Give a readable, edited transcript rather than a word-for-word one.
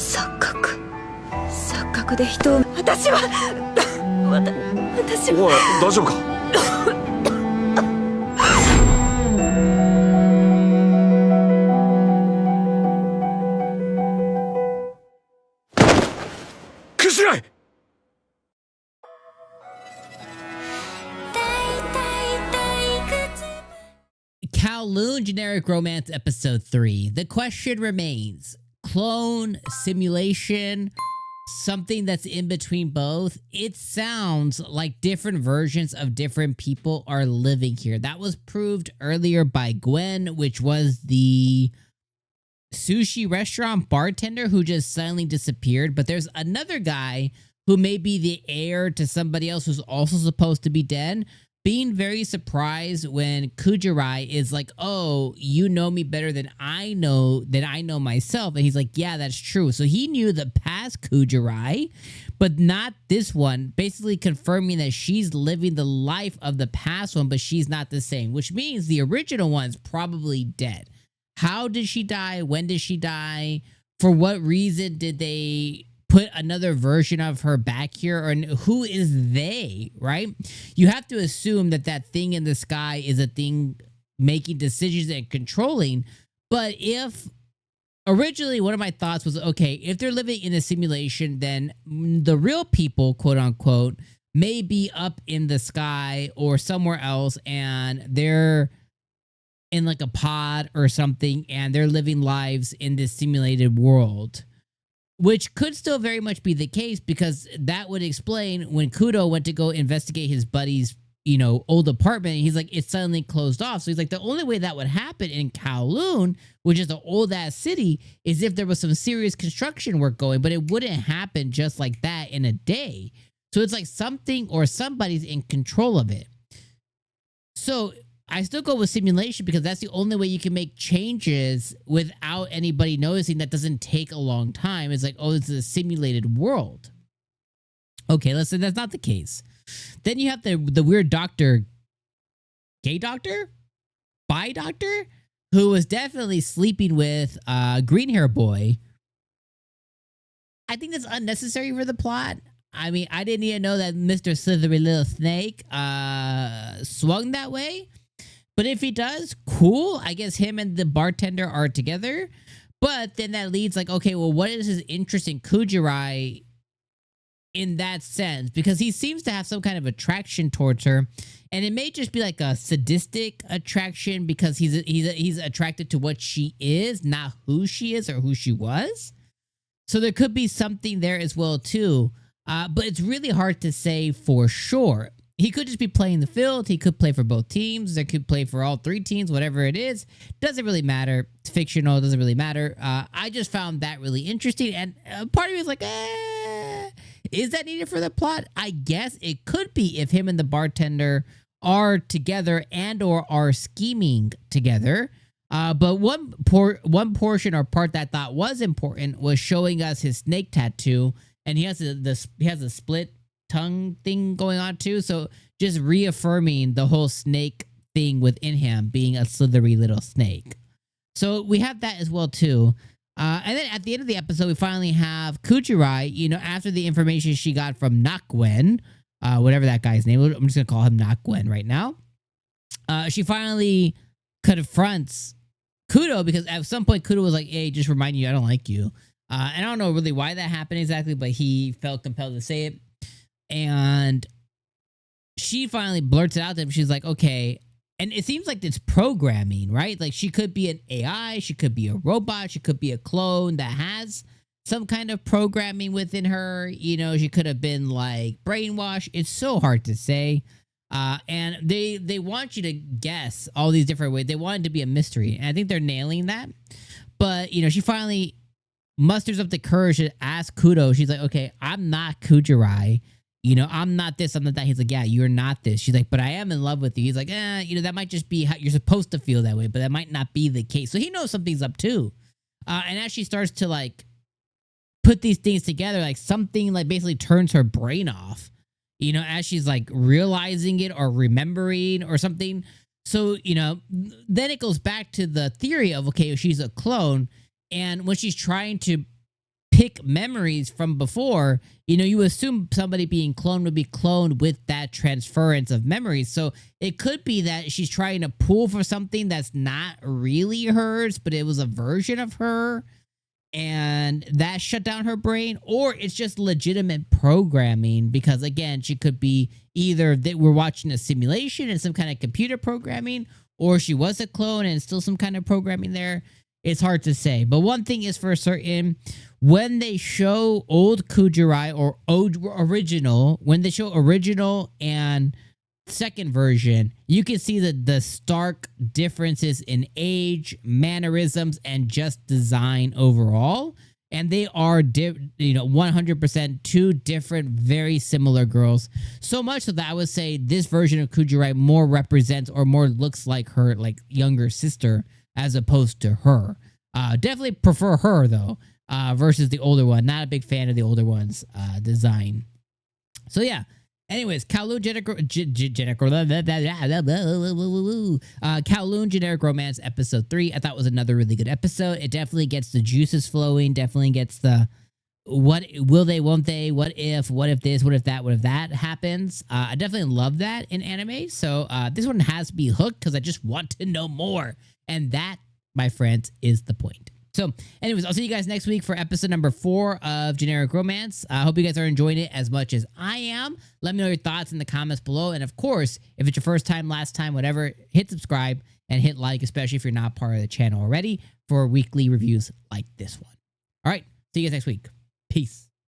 錯覚錯覚で人を私はおい大丈夫かクジライKowloon Generic Romance Episode 3. The question remains, clone, simulation, something that's in between both. It sounds like different versions of different people are living here. That was proved earlier by Gwen, which was the sushi restaurant bartender who just suddenly disappeared. But there's another guy who may be the heir to somebody else who's also supposed to be dead, being very surprised when Kujirai is like, oh, you know me better than I know myself. And he's like, yeah, that's true. So he knew the past Kujirai, but not this one, basically confirming that she's living the life of the past one, but she's not the same, which means the original one's probably dead. How did she die? When did she die? For what reason did they put another version of her back here? Or who is they, right? You have to assume that that thing in the sky is a thing making decisions and controlling. But if originally one of my thoughts was, okay, if they're living in a simulation, then the real people, quote unquote, may be up in the sky or somewhere else, and they're in like a pod or something, and they're living lives in this simulated world. Which could still very much be the case, because that would explain when Kudo went to go investigate his buddy's, old apartment. He's like, it's suddenly closed off. So he's like, the only way that would happen in Kowloon, which is an old ass city, is if there was some serious construction work going, but it wouldn't happen just like that in a day. So it's like something or somebody's in control of it. So I still go with simulation, because that's the only way you can make changes without anybody noticing. That doesn't take a long time. It's like, oh, it's a simulated world. Okay, let's say that's not the case. Then you have the weird doctor, gay doctor, bi doctor, who was definitely sleeping with green hair boy. I think that's unnecessary for the plot. I mean, I didn't even know that Mr. Slithery Little Snake swung that way. But if he does, cool. I guess him and the bartender are together. But then that leads like, okay, well, what is his interest in Kujirai in that sense? Because he seems to have some kind of attraction towards her. And it may just be like a sadistic attraction, because he's attracted to what she is, not who she is or who she was. So there could be something there as well, too. But it's really hard to say for sure. He could just be playing the field. He could play for both teams. They could play for all three teams, whatever it is. Doesn't really matter. It's fictional. Doesn't really matter. I just found that really interesting. And part of me was like, is that needed for the plot? I guess it could be if him and the bartender are together and or are scheming together. But one portion or part that I thought was important was showing us his snake tattoo. And he has a split tongue thing going on too, so just reaffirming the whole snake thing within him being a slithery little snake. So we have that as well too. And then at the end of the episode, we finally have Kujirai, after the information she got from Nakwen, whatever that guy's name, I'm just gonna call him Nakwen right now. She finally confronts Kudo, because at some point Kudo was like, hey, just remind you I don't like you. And I don't know really why that happened exactly, but he felt compelled to say it. And she finally blurts it out to him. She's like, okay. And it seems like it's programming, right? Like she could be an AI. She could be a robot. She could be a clone that has some kind of programming within her. She could have been like brainwashed. It's so hard to say. And they want you to guess all these different ways. They want it to be a mystery. And I think they're nailing that. But, she finally musters up the courage to ask Kudo. She's like, okay, I'm not Kujirai. I'm not this, I'm not that. He's like, yeah, you're not this. She's like, but I am in love with you. He's like, that might just be how you're supposed to feel that way, but that might not be the case. So he knows something's up too. And as she starts to like put these things together, like something like basically turns her brain off, as she's like realizing it or remembering or something. So, then it goes back to the theory of, okay, she's a clone. And when she's trying to pick memories from before, you know, you assume somebody being cloned would be cloned with that transference of memories. So it could be that she's trying to pull for something that's not really hers, but it was a version of her, and that shut down her brain, or it's just legitimate programming because, again, she could be either that we're watching a simulation and some kind of computer programming, or she was a clone and still some kind of programming there. It's hard to say. But one thing is for certain, when they show old Kujirai or old original, when they show original and second version, you can see the stark differences in age, mannerisms, and just design overall. And they are, 100% two different, very similar girls. So much so that I would say this version of Kujirai more represents or more looks like her younger sister as opposed to her. Definitely prefer her though, versus the older one. Not a big fan of the older one's design. So yeah. Anyways, Kowloon Generic Romance Episode 3. I thought was another really good episode. It definitely gets the juices flowing. Definitely gets the what will they, won't they, what if this, what if that happens. I definitely love that in anime. So this one has me hooked because I just want to know more. And that, my friends, is the point. So anyways, I'll see you guys next week for episode number 4 of Generic Romance. I hope you guys are enjoying it as much as I am. Let me know your thoughts in the comments below. And of course, if it's your first time, last time, whatever, hit subscribe and hit like, especially if you're not part of the channel already, for weekly reviews like this one. All right, see you guys next week. Peace.